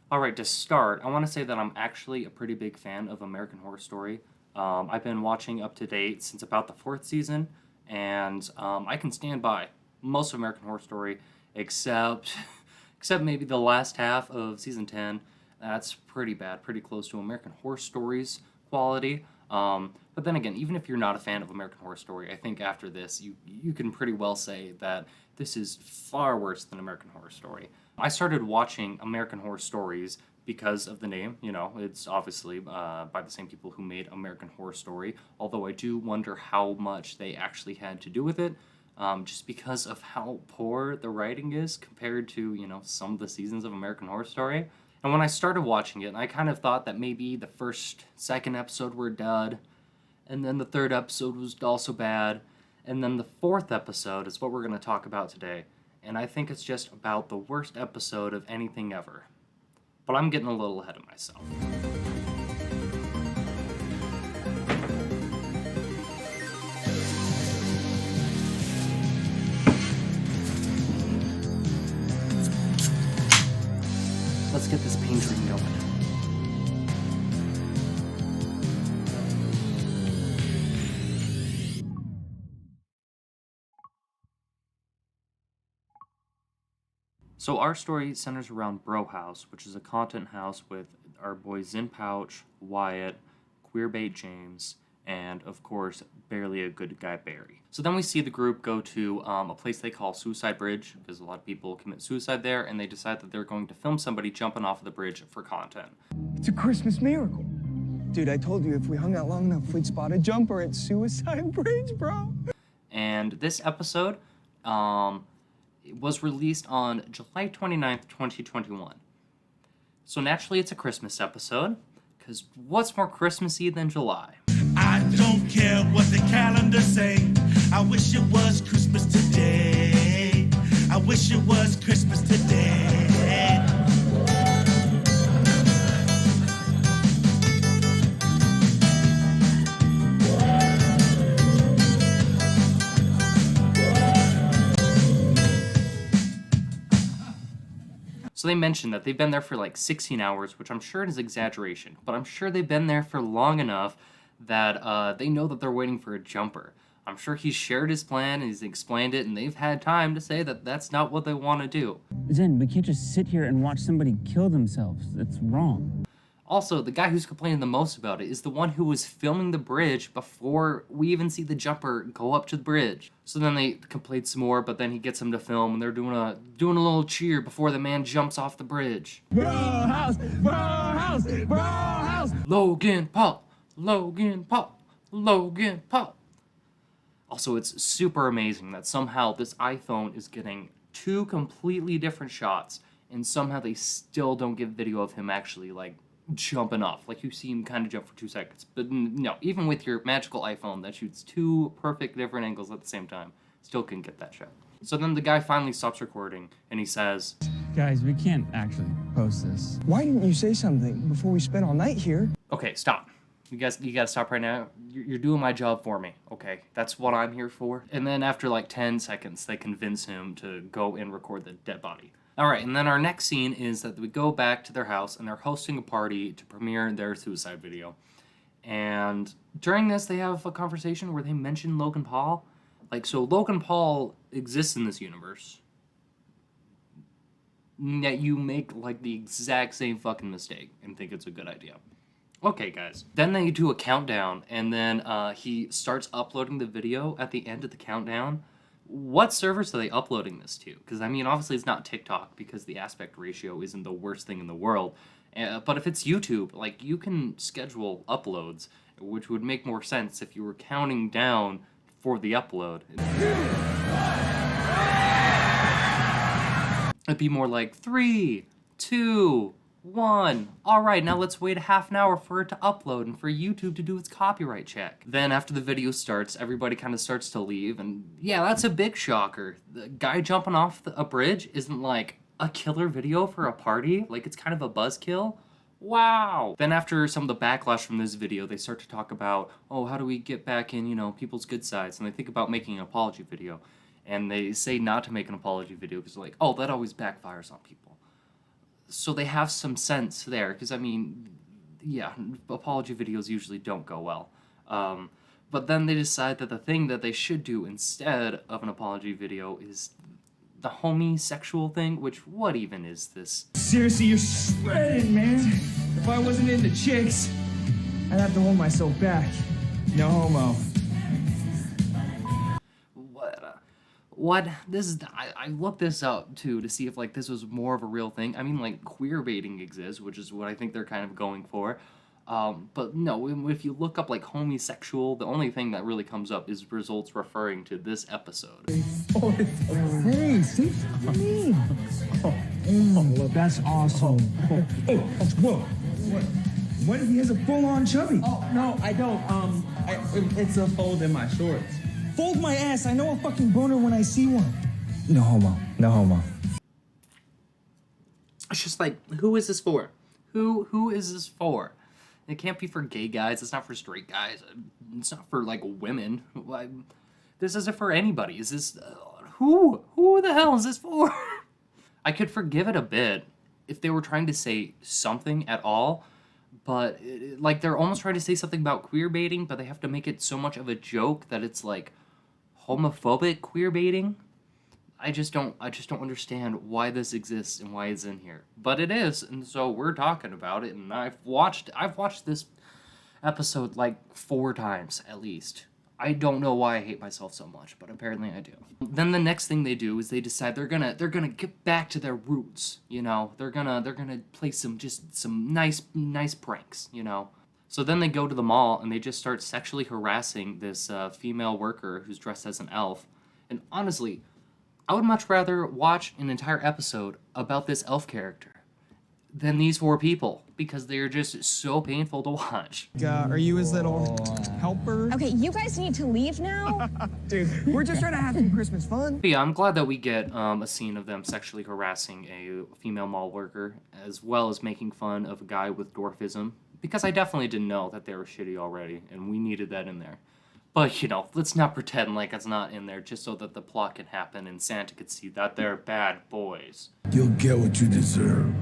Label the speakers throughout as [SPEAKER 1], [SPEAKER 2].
[SPEAKER 1] Alright, to start, I want to say that I'm actually a pretty big fan of American Horror Story. I've been watching up to date since about the fourth season, and I can stand by most of American Horror Story, except except maybe the last half of season 10. That's pretty bad, pretty close to American Horror Story's quality. But then again, even if you're not a fan of American Horror Story, I think after this, you can pretty well say that this is far worse than American Horror Story. I started watching American Horror Stories because of the name. You know, it's obviously by the same people who made American Horror Story, although I do wonder how much they actually had to do with it, just because of how poor the writing is compared to, you know, some of the seasons of American Horror Story. And when I started watching it, I kind of thought that maybe the first, second episode were dud, and then the third episode was also bad, and then the fourth episode is what we're going to talk about today. And I think it's just about the worst episode of anything ever. But I'm getting a little ahead of myself. Let's get this pain train going. So our story centers around Bro House, which is a content house with our boys Zin Pouch, Wyatt, Queerbait James, and of course, barely a good guy Barry. So then we see the group go to a place they call Suicide Bridge, because a lot of people commit suicide there, and they decide that they're going to film somebody jumping off of the bridge for content.
[SPEAKER 2] It's a Christmas miracle. Dude, I told you if we hung out long enough, we'd spot a jumper at Suicide Bridge, bro.
[SPEAKER 1] And this episode was released on July 29th, 2021. So naturally, it's a Christmas episode, because what's more Christmassy than July?
[SPEAKER 3] I don't care what the calendar say. I wish it was Christmas today. I wish it was Christmas today.
[SPEAKER 1] So they mentioned that they've been there for like 16 hours, which I'm sure is exaggeration, but I'm sure they've been there for long enough that they know that they're waiting for a jumper. I'm sure he's shared his plan and he's explained it, and they've had time to say that that's not what they want to do.
[SPEAKER 4] Zen, we can't just sit here and watch somebody kill themselves. That's wrong.
[SPEAKER 1] Also, the guy who's complaining the most about it is the one who was filming the bridge before we even see the jumper go up to the bridge. So then they complain some more, but then he gets them to film, and they're doing a little cheer before the man jumps off the bridge.
[SPEAKER 2] Bro house, bro house, bro house.
[SPEAKER 1] Logan Paul, Logan Paul, Logan Paul. Also, it's super amazing that somehow this iPhone is getting two completely different shots, and somehow they still don't give video of him actually, like, jumping off. Like, you see him kind of jump for 2 seconds. But no, even with your magical iPhone that shoots two perfect different angles at the same time, still couldn't get that shot. So then the guy finally stops recording, and he says,
[SPEAKER 4] Guys, we can't actually post this.
[SPEAKER 2] Why didn't you say something before we spent all night here?
[SPEAKER 1] okay, stop. You gotta stop right now. You're doing my job for me, okay? That's what I'm here for. And then after like 10 seconds, they convince him to go and record the dead body. All right, and then our next scene is that we go back to their house, and they're hosting a party to premiere their suicide video. And during this, they have a conversation where they mention Logan Paul. Like, so Logan Paul exists in this universe. Yet you make, like, the exact same fucking mistake and think it's a good idea. Okay, guys. Then they do a countdown, and then he starts uploading the video at the end of the countdown. What servers are they uploading this to? Because, I mean, obviously it's not TikTok because the aspect ratio isn't the worst thing in the world. But if it's YouTube, like, you can schedule uploads, which would make more sense if you were counting down for the upload. It'd be more like 3, 2, 1. All right, now let's wait a half an hour for it to upload and for YouTube to do its copyright check. Then after the video starts, everybody kind of starts to leave, and yeah, that's a big shocker. The guy jumping off a bridge isn't like a killer video for a party. Like, it's kind of a buzzkill. Wow. Then after some of the backlash from this video, they start to talk about, oh, how do we get back in, you know, people's good sides? And they think about making an apology video. And they say not to make an apology video because they're like, oh, that always backfires on people. So they have some sense there, because I mean, yeah, apology videos usually don't go well. But then they decide that the thing that they should do instead of an apology video is the homosexual thing, which what even is this?
[SPEAKER 2] Seriously, you're shredded, man. If I wasn't into chicks, I'd have to hold myself back. No homo.
[SPEAKER 1] What? This is I looked this up too to see if like this was more of a real thing. I mean, like queer baiting exists, which is what I think they're kind of going for. But no, if you look up like homosexual, the only thing that really comes up is results referring to this episode.
[SPEAKER 2] Hey, see what I mean? Oh, that's awesome. Whoa. What? He has a full-on chubby.
[SPEAKER 5] Oh, no, I don't. It's a fold in my shorts.
[SPEAKER 2] Fold my ass. I know a fucking boner when I see one. No homo. No homo.
[SPEAKER 1] It's just like, who is this for? Who is this for? It can't be for gay guys. It's not for straight guys. It's not for like women. This isn't for anybody. Is this who? Who the hell is this for? I could forgive it a bit if they were trying to say something at all, but like they're almost trying to say something about queer baiting, but they have to make it so much of a joke that it's like homophobic queer baiting. I just don't understand why this exists and why it's in here. But it is, and so we're talking about it, and I've watched this episode like 4 times at least. I don't know why I hate myself so much, but apparently I do. Then the next thing they do is they decide they're gonna get back to their roots, you know. They're gonna play some nice pranks, you know. So then they go to the mall and they just start sexually harassing this female worker who's dressed as an elf. And honestly, I would much rather watch an entire episode about this elf character than these 4 people, because they're just so painful to watch.
[SPEAKER 2] Are you his little helper?
[SPEAKER 6] Okay, you guys need to leave now.
[SPEAKER 2] Dude, we're just trying to have some Christmas fun.
[SPEAKER 1] But yeah, I'm glad that we get a scene of them sexually harassing a female mall worker, as well as making fun of a guy with dwarfism, because I definitely didn't know that they were shitty already, and we needed that in there. But, you know, let's not pretend like it's not in there just so that the plot can happen and Santa could see that they're bad boys.
[SPEAKER 3] You'll get what you deserve.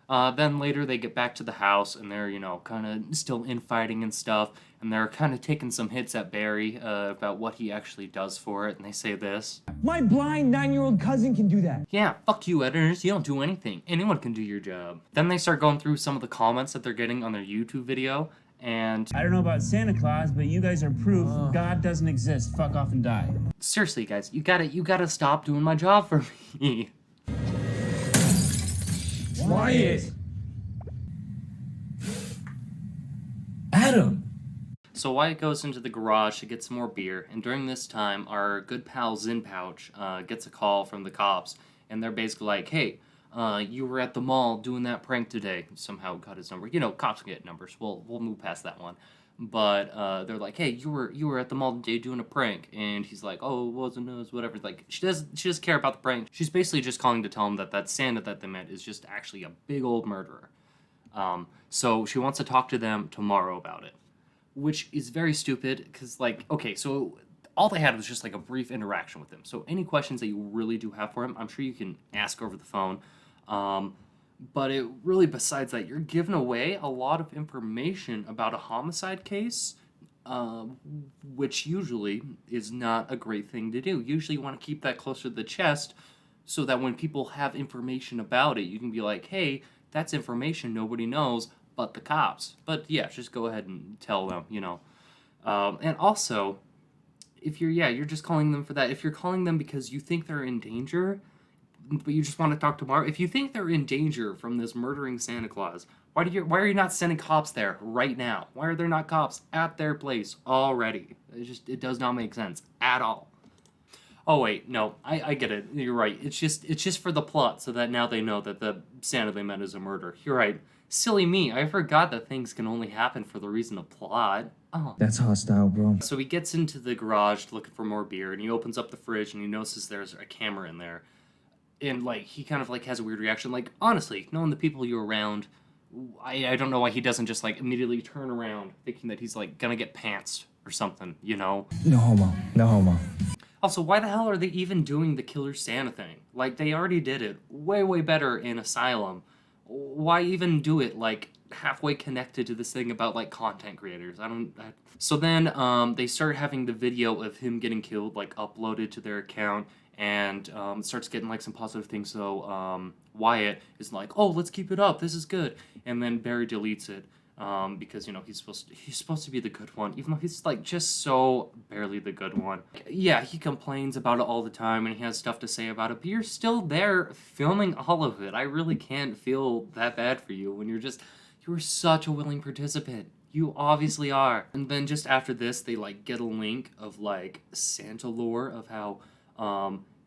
[SPEAKER 1] Then later they get back to the house and they're, you know, kind of still infighting and stuff. And they're kind of taking some hits at Barry about what he actually does for it. And they say this.
[SPEAKER 2] My blind 9-year-old cousin can do that.
[SPEAKER 1] Yeah, fuck you, editors. You don't do anything. Anyone can do your job. Then they start going through some of the comments that they're getting on their YouTube video. And
[SPEAKER 4] I don't know about Santa Claus, but you guys are proof God doesn't exist. Fuck off and die.
[SPEAKER 1] seriously, guys, you gotta stop doing my job for me.
[SPEAKER 2] Quiet.
[SPEAKER 5] Adam!
[SPEAKER 1] So Wyatt goes into the garage to get some more beer, and during this time, our good pal Zin Pouch gets a call from the cops, and they're basically like, hey, you were at the mall doing that prank today. Somehow got his number. You know, cops get numbers. We'll move past that one. But they're like, hey, you were at the mall today doing a prank, and he's like, oh, it wasn't us, whatever. Like, she doesn't care about the prank. She's basically just calling to tell him that Santa that they met is just actually a big old murderer. So she wants to talk to them tomorrow about it, which is very stupid because, like, okay, so all they had was just like a brief interaction with him. So any questions that you really do have for him, I'm sure you can ask over the phone. But it really, besides that, you're giving away a lot of information about a homicide case, which usually is not a great thing to do. Usually you want to keep that closer to the chest so that when people have information about it, you can be like, hey, that's information nobody knows but the cops. But yeah, just go ahead and tell them, you know. And also, if you're just calling them for that. If you're calling them because you think they're in danger, but you just want to talk tomorrow, if you think they're in danger from this murdering Santa Claus, why are you not sending cops there right now? Why are there not cops at their place already? It does not make sense at all. Oh wait, no, I get it. You're right. It's just for the plot, so that now they know that the Santa they met is a murder. You're right. Silly me, I forgot that things can only happen for the reason of plot. Oh.
[SPEAKER 2] That's hostile, bro.
[SPEAKER 1] So he gets into the garage looking for more beer, and he opens up the fridge, and he notices there's a camera in there. And, like, he kind of, like, has a weird reaction. Like, honestly, knowing the people you're around, I don't know why he doesn't just, like, immediately turn around thinking that he's, like, gonna get pantsed or something, you know?
[SPEAKER 2] No homo. No homo.
[SPEAKER 1] Also, why the hell are they even doing the Killer Santa thing? Like, they already did it way, way better in Asylum. Why even do it, like, halfway connected to this thing about, like, content creators? So then, they start having the video of him getting killed, like, uploaded to their account, and it starts getting, like, some positive things. So, Wyatt is like, oh, let's keep it up, this is good. And then Barry deletes it. Because he's supposed to be the good one, even though he's like just so barely the good one. Yeah, he complains about it all the time and he has stuff to say about it, but you're still there filming all of it. I really can't feel that bad for you when you were such a willing participant. You obviously are. And then just after this, they like get a link of like Santa lore of how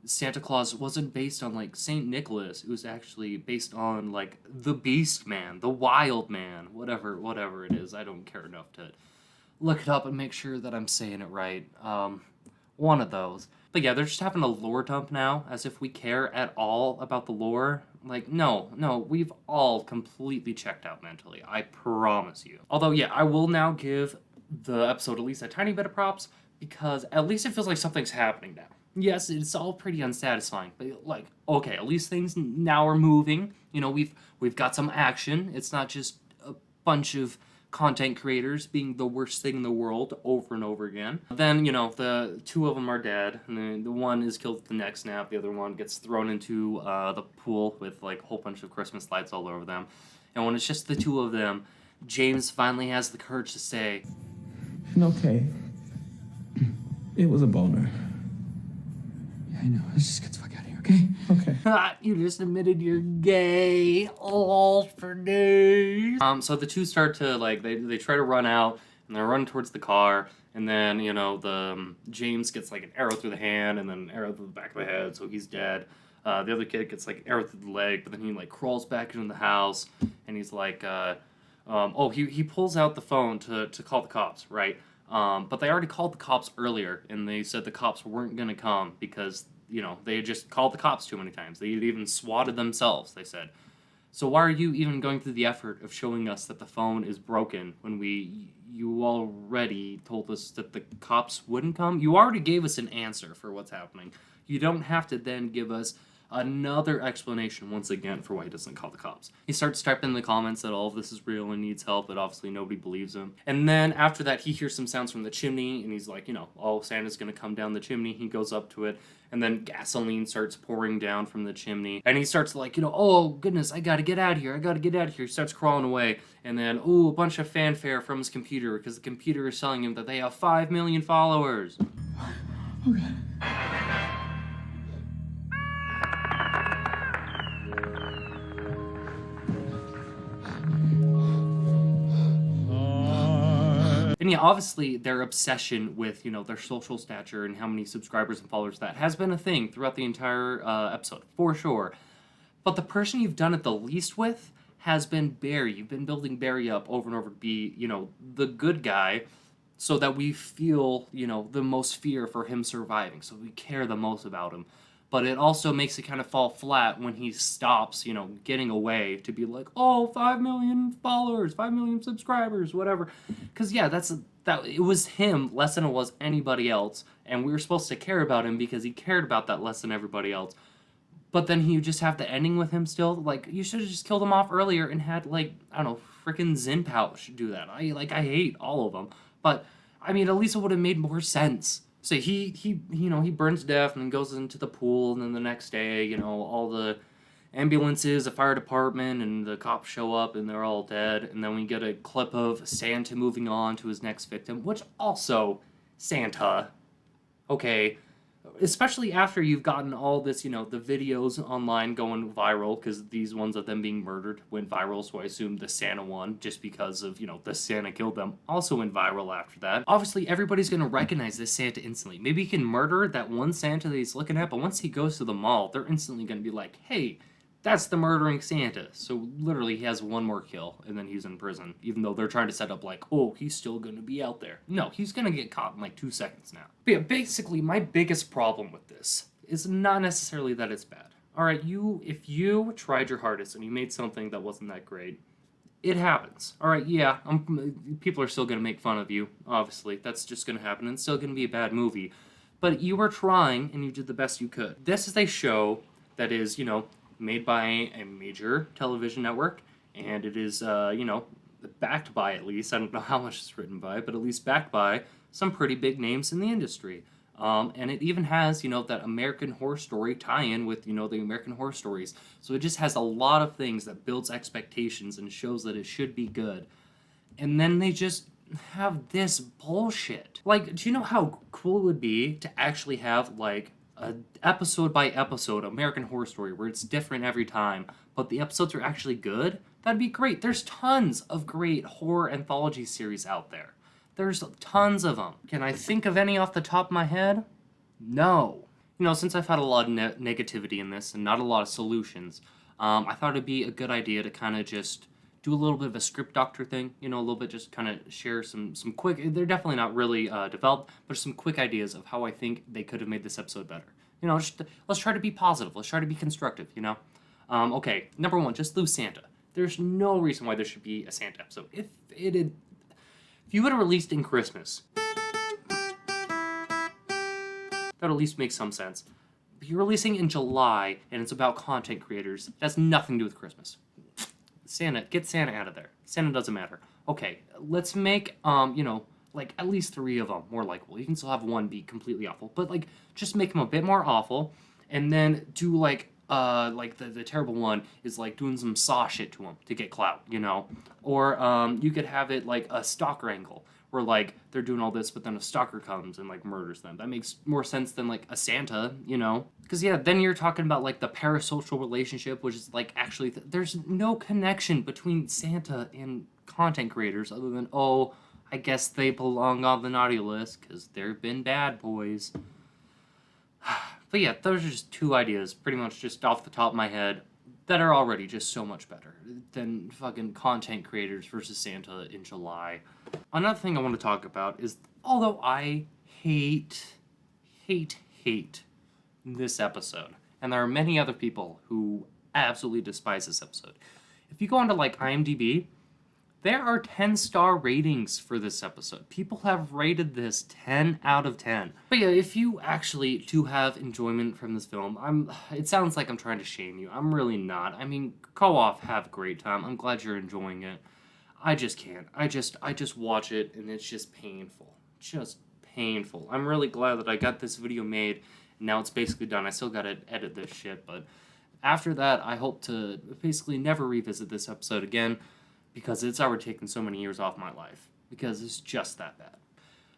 [SPEAKER 1] Santa Claus wasn't based on like Saint Nicholas. It was actually based on like the Beast Man, the Wild Man, whatever it is. I don't care enough to look it up and make sure that I'm saying it right. One of those. But yeah, they're just having a lore dump now, as if we care at all about the lore. Like, no, we've all completely checked out mentally. I promise you. Although, yeah, I will now give the episode at least a tiny bit of props, because at least it feels like something's happening now. Yes, it's all pretty unsatisfying, but like, okay, at least things now are moving. We've got some action. It's not just a bunch of content creators being the worst thing in the world over and over again. Then, the two of them are dead, and the one is killed with the neck snap. The other one gets thrown into the pool with like a whole bunch of Christmas lights all over them. And when it's just the two of them, James finally has the courage to say,
[SPEAKER 2] Okay. It was a boner.
[SPEAKER 5] I know. Let's just get the fuck out of here, okay?
[SPEAKER 2] Okay.
[SPEAKER 1] you just admitted you're gay. All for days. So the two start to like they try to run out and they're running towards the car, and then the James gets like an arrow through the hand and then an arrow through the back of the head, so he's dead. The other kid gets like an arrow through the leg, but then he like crawls back into the house and he's like he pulls out the phone to call the cops, right? But they already called the cops earlier, and they said the cops weren't gonna come because they had just called the cops too many times. They had even swatted themselves, they said. So why are you even going through the effort of showing us that the phone is broken when you already told us that the cops wouldn't come? You already gave us an answer for what's happening. You don't have to then give us another explanation once again for why he doesn't call the cops. He starts typing in the comments that all of this is real and needs help, but obviously nobody believes him. And then after that, he hears some sounds from the chimney, and he's like, oh, Santa's gonna come down the chimney. He goes up to it, and then gasoline starts pouring down from the chimney. And he starts like, oh goodness, I gotta get out of here. He starts crawling away, and then, a bunch of fanfare from his computer, because the computer is telling him that they have 5 million followers.
[SPEAKER 2] Okay.
[SPEAKER 1] And yeah, obviously their obsession with, their social stature and how many subscribers and followers that has been a thing throughout the entire episode, for sure. But the person you've done it the least with has been Barry. You've been building Barry up over and over to be, the good guy, so that we feel, the most fear for him surviving, so we care the most about him. But it also makes it kind of fall flat when he stops, getting away to be like, 5 million followers, 5 million subscribers, whatever. Because, yeah, it was him less than it was anybody else. And we were supposed to care about him because he cared about that less than everybody else. But then you just have the ending with him still. Like, you should have just killed him off earlier and had, like, I don't know, freaking Zinpouch do that. I hate all of them. But, I mean, at least it would have made more sense. So he burns to death and then goes into the pool, and then the next day, all the ambulances, the fire department, and the cops show up, and they're all dead. And then we get a clip of Santa moving on to his next victim, which also, Santa, okay, especially after you've gotten all this, the videos online going viral, because these ones of them being murdered went viral, so I assume the Santa one, just because of, the Santa killed them, also went viral after that. Obviously, everybody's going to recognize this Santa instantly. Maybe he can murder that one Santa that he's looking at, but once he goes to the mall, they're instantly going to be like, hey, that's the murdering Santa. So literally he has one more kill and then he's in prison, even though they're trying to set up like, he's still going to be out there. No, he's going to get caught in like 2 seconds now. But yeah, basically my biggest problem with this is not necessarily that it's bad. All right, if you tried your hardest and you made something that wasn't that great, it happens. All right, yeah, people are still going to make fun of you, obviously. That's just going to happen, and it's still going to be a bad movie. but you were trying and you did the best you could. This is a show that is, made by a major television network, and it is, backed by, at least, I don't know how much it's written by, but at least backed by some pretty big names in the industry. And it even has, that American Horror Story tie-in with, the American Horror Stories. So it just has a lot of things that builds expectations and shows that it should be good. And then they just have this bullshit. Like, do you know how cool it would be to actually have, like, a episode by episode American Horror Story where it's different every time, but the episodes are actually good? That'd be great. There's tons of great horror anthology series out there. There's tons of them. Can I think of any off the top of my head? No. Since I've had a lot of negativity in this and not a lot of solutions, I thought it'd be a good idea to kind of just do a little bit of a script doctor thing, a little bit, just kind of share some quick, they're definitely not really developed, but some quick ideas of how I think they could have made this episode better. Let's try to be positive. Let's try to be constructive, Okay, number one, just lose Santa. There's no reason why there should be a Santa episode. If you would have released in Christmas, that at least makes some sense. But you're releasing in July, and it's about content creators. It has nothing to do with Christmas. Get Santa out of there. Santa doesn't matter. Okay, let's make, at least 3 of them more likable. You can still have one be completely awful, but, just make them a bit more awful, and then do, the terrible one is, doing some Saw shit to them to get clout, Or, you could have it, a stalker angle, where, they're doing all this, but then a stalker comes and, murders them. That makes more sense than, a Santa, Because, then you're talking about, the parasocial relationship, which is, actually, there's no connection between Santa and content creators other than, oh, I guess they belong on the naughty list, because they've been bad boys. But yeah, those are just 2 ideas, pretty much just off the top of my head, that are already just so much better than fucking content creators versus Santa in July. Another thing I want to talk about is, although I hate this episode, and there are many other people who absolutely despise this episode, if you go onto, IMDb, there are 10-star ratings for this episode. People have rated this 10 out of 10. But yeah, if you actually do have enjoyment from this film, it sounds like I'm trying to shame you. I'm really not. I mean, go off, have a great time. I'm glad you're enjoying it. I just can't. I just watch it, and it's just painful. Just painful. I'm really glad that I got this video made, and now it's basically done. I still gotta edit this shit, but after that, I hope to basically never revisit this episode again, because it's already taken so many years off my life, because it's just that bad.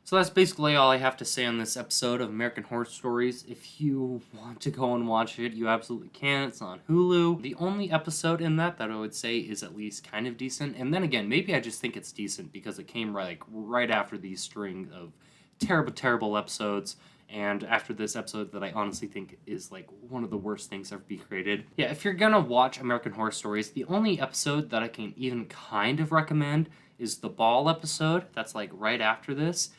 [SPEAKER 1] So that's basically all I have to say on this episode of American Horror Stories. If you want to go and watch it, you absolutely can. It's on Hulu. The only episode in that I would say is at least kind of decent, and then again, maybe I just think it's decent because it came right after these string of terrible episodes, and after this episode that I honestly think is one of the worst things ever be created. Yeah, if you're gonna watch American Horror Stories, the only episode that I can even kind of recommend is the ball episode. That's right after this.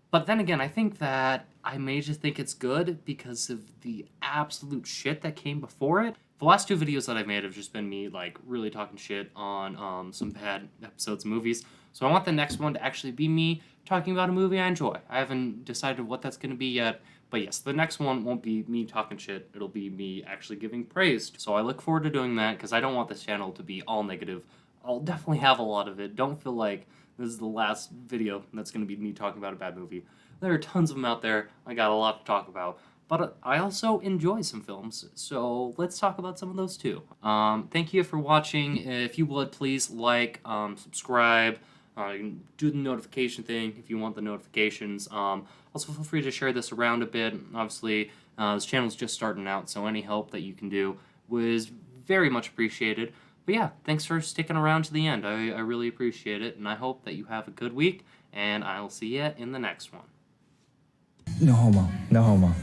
[SPEAKER 1] But then again, I think that I may just think it's good because of the absolute shit that came before it. The last 2 videos that I've made have just been me really talking shit on some bad episodes of movies. So I want the next one to actually be me talking about a movie I enjoy. I haven't decided what that's going to be yet, but yes, the next one won't be me talking shit. It'll be me actually giving praise. So I look forward to doing that because I don't want this channel to be all negative. I'll definitely have a lot of it. Don't feel like this is the last video that's going to be me talking about a bad movie. There are tons of them out there. I got a lot to talk about. But I also enjoy some films, so let's talk about some of those too. Thank you for watching. If you would, please subscribe, do the notification thing if you want the notifications. Also, feel free to share this around a bit. Obviously, this channel's just starting out, so any help that you can do was very much appreciated. But yeah, thanks for sticking around to the end. I really appreciate it, and I hope that you have a good week, and I'll see you in the next one.
[SPEAKER 2] No homo. No homo.